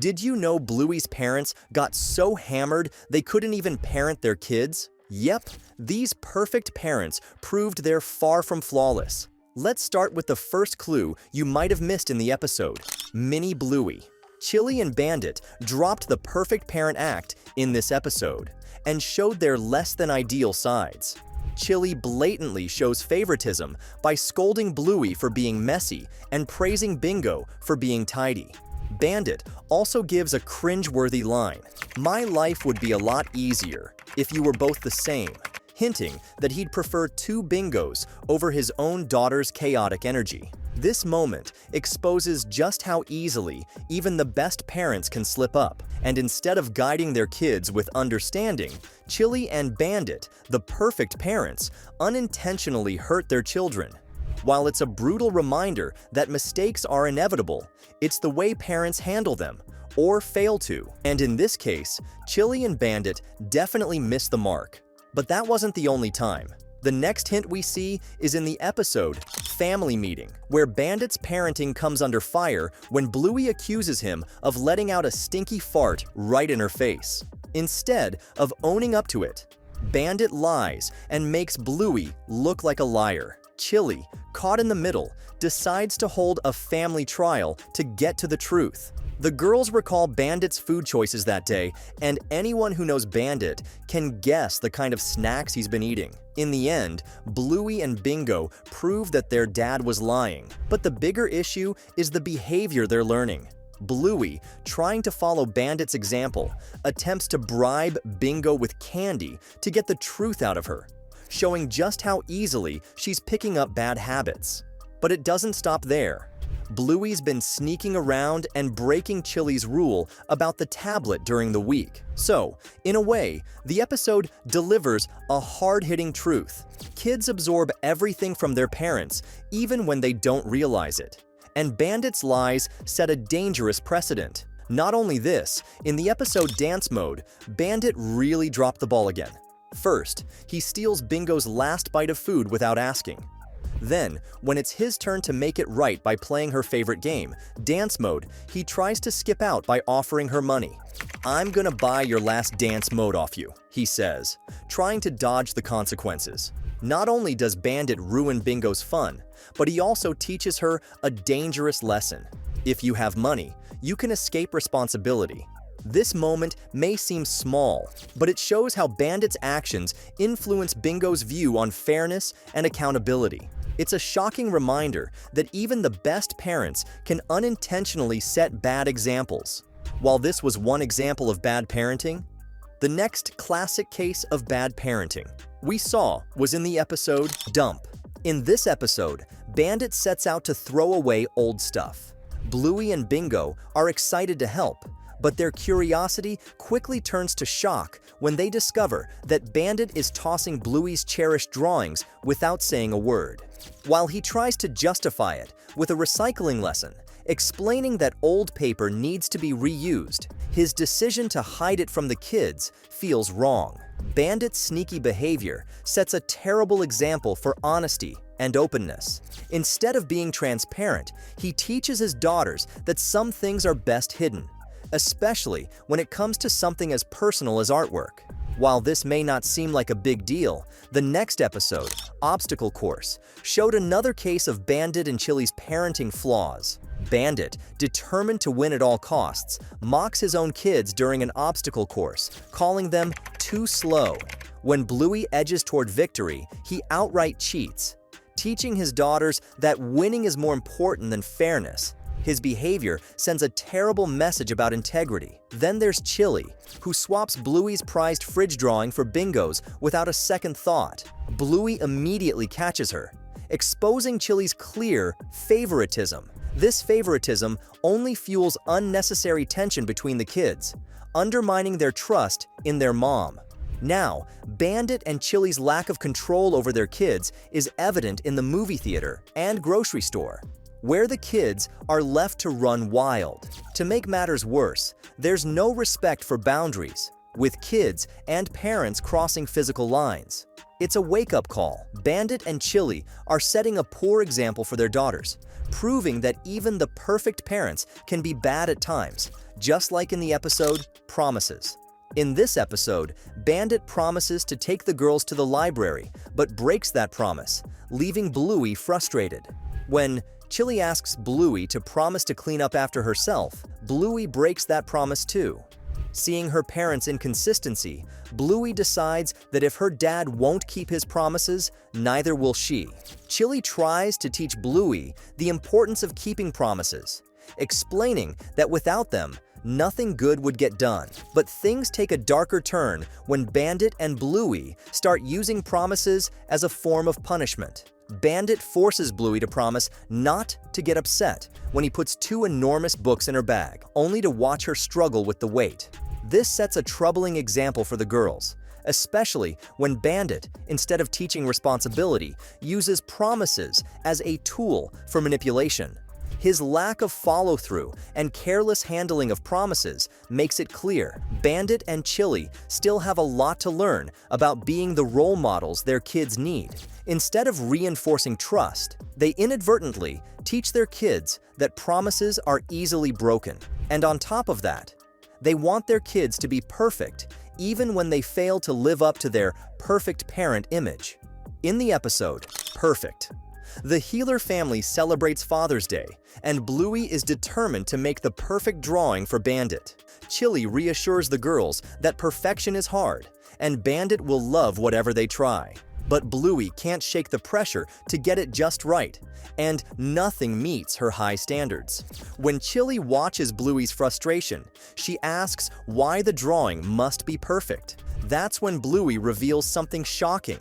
Did you know Bluey's parents got so hammered they couldn't even parent their kids? Yep, these perfect parents proved they're far from flawless. Let's start with the first clue you might have missed in the episode: Mini Bluey. Chili and Bandit dropped the perfect parent act in this episode and showed their less-than-ideal sides. Chili blatantly shows favoritism by scolding Bluey for being messy and praising Bingo for being tidy. Bandit also gives a cringe-worthy line: "My life would be a lot easier if you were both the same," hinting that he'd prefer two Bingos over his own daughter's chaotic energy. This moment exposes just how easily even the best parents can slip up, and instead of guiding their kids with understanding, Chili and Bandit, the perfect parents, unintentionally hurt their children. While it's a brutal reminder that mistakes are inevitable, it's the way parents handle them, or fail to. And in this case, Chili and Bandit definitely missed the mark. But that wasn't the only time. The next hint we see is in the episode Family Meeting, where Bandit's parenting comes under fire when Bluey accuses him of letting out a stinky fart right in her face. Instead of owning up to it, Bandit lies and makes Bluey look like a liar. Chili, caught in the middle, decides to hold a family trial to get to the truth. The girls recall Bandit's food choices that day, and anyone who knows Bandit can guess the kind of snacks he's been eating. In the end, Bluey and Bingo prove that their dad was lying. But the bigger issue is the behavior they're learning. Bluey, trying to follow Bandit's example, attempts to bribe Bingo with candy to get the truth out of her, showing just how easily she's picking up bad habits. But it doesn't stop there. Bluey's been sneaking around and breaking Chili's rule about the tablet during the week. So, in a way, the episode delivers a hard-hitting truth. Kids absorb everything from their parents, even when they don't realize it. And Bandit's lies set a dangerous precedent. Not only this, in the episode Dance Mode, Bandit really dropped the ball again. First, he steals Bingo's last bite of food without asking. Then, when it's his turn to make it right by playing her favorite game, Dance Mode, he tries to skip out by offering her money. "I'm gonna buy your last dance mode off you," he says, trying to dodge the consequences. Not only does Bandit ruin Bingo's fun, but he also teaches her a dangerous lesson. If you have money, you can escape responsibility. This moment may seem small, but it shows how Bandit's actions influence Bingo's view on fairness and accountability. It's a shocking reminder that even the best parents can unintentionally set bad examples. While this was one example of bad parenting, the next classic case of bad parenting we saw was in the episode Dump. In this episode, Bandit sets out to throw away old stuff. Bluey and Bingo are excited to help, but their curiosity quickly turns to shock when they discover that Bandit is tossing Bluey's cherished drawings without saying a word. While he tries to justify it with a recycling lesson, explaining that old paper needs to be reused, his decision to hide it from the kids feels wrong. Bandit's sneaky behavior sets a terrible example for honesty and openness. Instead of being transparent, he teaches his daughters that some things are best hidden, especially when it comes to something as personal as artwork. While this may not seem like a big deal, the next episode, Obstacle Course, showed another case of Bandit and Chili's parenting flaws. Bandit, determined to win at all costs, mocks his own kids during an obstacle course, calling them too slow. When Bluey edges toward victory, he outright cheats, teaching his daughters that winning is more important than fairness. His behavior sends a terrible message about integrity. Then there's Chili, who swaps Bluey's prized fridge drawing for Bingo's without a second thought. Bluey immediately catches her, exposing Chili's clear favoritism. This favoritism only fuels unnecessary tension between the kids, undermining their trust in their mom. Now, Bandit and Chili's lack of control over their kids is evident in the movie theater and grocery store, where the kids are left to run wild. To make matters worse, there's no respect for boundaries, with kids and parents crossing physical lines. It's a wake-up call. Bandit and Chili are setting a poor example for their daughters, proving that even the perfect parents can be bad at times, just like in the episode Promises. In this episode, Bandit promises to take the girls to the library, but breaks that promise, leaving Bluey frustrated. When Chili asks Bluey to promise to clean up after herself, Bluey breaks that promise too. Seeing her parents' inconsistency, Bluey decides that if her dad won't keep his promises, neither will she. Chili tries to teach Bluey the importance of keeping promises, explaining that without them, nothing good would get done. But things take a darker turn when Bandit and Bluey start using promises as a form of punishment. Bandit forces Bluey to promise not to get upset when he puts 2 enormous books in her bag, only to watch her struggle with the weight. This sets a troubling example for the girls, especially when Bandit, instead of teaching responsibility, uses promises as a tool for manipulation. His lack of follow-through and careless handling of promises makes it clear Bandit and Chili still have a lot to learn about being the role models their kids need. Instead of reinforcing trust, they inadvertently teach their kids that promises are easily broken. And on top of that, they want their kids to be perfect even when they fail to live up to their perfect parent image. In the episode Perfect, the Healer family celebrates Father's Day, and Bluey is determined to make the perfect drawing for Bandit. Chili reassures the girls that perfection is hard, and Bandit will love whatever they try. But Bluey can't shake the pressure to get it just right, and nothing meets her high standards. When Chili watches Bluey's frustration, she asks why the drawing must be perfect. That's when Bluey reveals something shocking.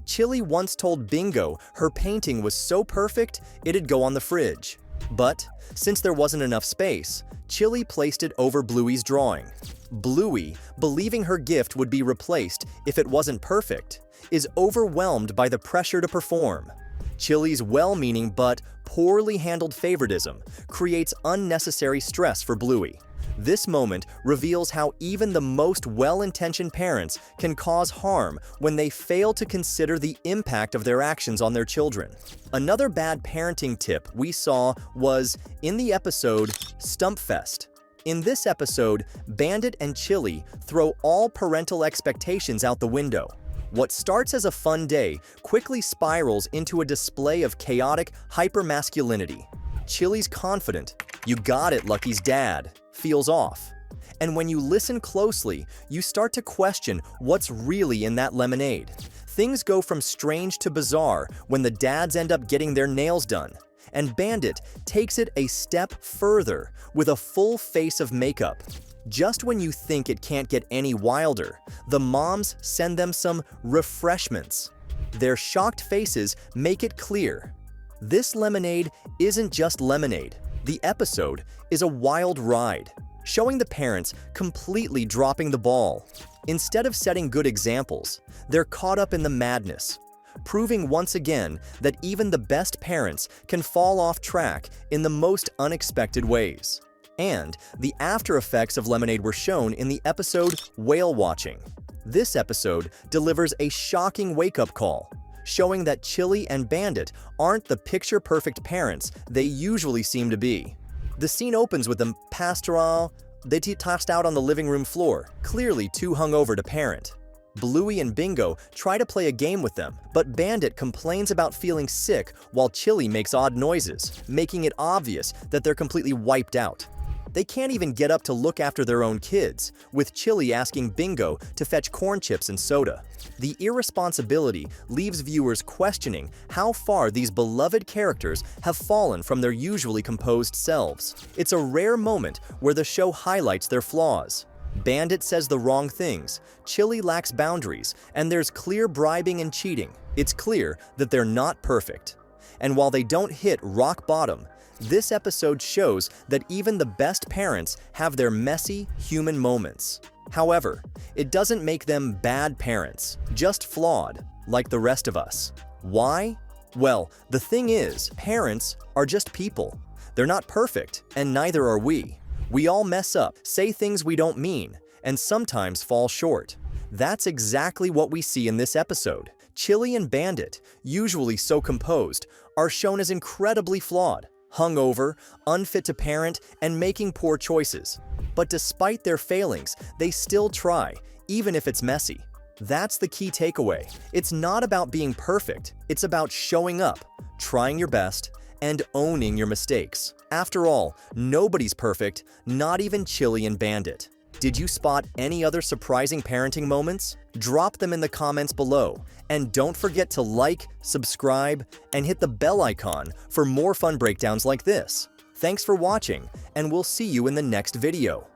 Chili once told Bingo her painting was so perfect it'd go on the fridge. But since there wasn't enough space, Chili placed it over Bluey's drawing. Bluey, believing her gift would be replaced if it wasn't perfect, is overwhelmed by the pressure to perform. Chili's well-meaning but poorly handled favoritism creates unnecessary stress for Bluey. This moment reveals how even the most well-intentioned parents can cause harm when they fail to consider the impact of their actions on their children. Another bad parenting tip we saw was in the episode Stumpfest. In this episode, Bandit and Chili throw all parental expectations out the window. What starts as a fun day quickly spirals into a display of chaotic hypermasculinity. Chili's confident, "You got it, Lucky's dad," feels off. And when you listen closely, you start to question what's really in that lemonade. Things go from strange to bizarre when the dads end up getting their nails done. And Bandit takes it a step further with a full face of makeup. Just when you think it can't get any wilder, the moms send them some refreshments. Their shocked faces make it clear. This lemonade isn't just lemonade. The episode is a wild ride, showing the parents completely dropping the ball. Instead of setting good examples, they're caught up in the madness, proving once again that even the best parents can fall off track in the most unexpected ways. And the after effects of Lemonade were shown in the episode Whale Watching. This episode delivers a shocking wake-up call, showing that Chili and Bandit aren't the picture-perfect parents they usually seem to be. The scene opens with them pastoral, they tossed out on the living room floor, clearly too hungover to parent. Bluey and Bingo try to play a game with them, but Bandit complains about feeling sick while Chili makes odd noises, making it obvious that they're completely wiped out. They can't even get up to look after their own kids, with Chili asking Bingo to fetch corn chips and soda. The irresponsibility leaves viewers questioning how far these beloved characters have fallen from their usually composed selves. It's a rare moment where the show highlights their flaws. Bandit says the wrong things, Chili lacks boundaries, and there's clear bribing and cheating. It's clear that they're not perfect. And while they don't hit rock bottom, this episode shows that even the best parents have their messy, human moments. However, it doesn't make them bad parents, just flawed, like the rest of us. Why? Well, the thing is, parents are just people. They're not perfect, and neither are we. We all mess up, say things we don't mean, and sometimes fall short. That's exactly what we see in this episode. Chili and Bandit, usually so composed, are shown as incredibly flawed. hungover, unfit to parent, and making poor choices. But despite their failings, they still try, even if it's messy. That's the key takeaway. It's not about being perfect, it's about showing up, trying your best, and owning your mistakes. After all, nobody's perfect, not even Chili and Bandit. Did you spot any other surprising parenting moments? Drop them in the comments below. And don't forget to like, subscribe, and hit the bell icon for more fun breakdowns like this. Thanks for watching, and we'll see you in the next video.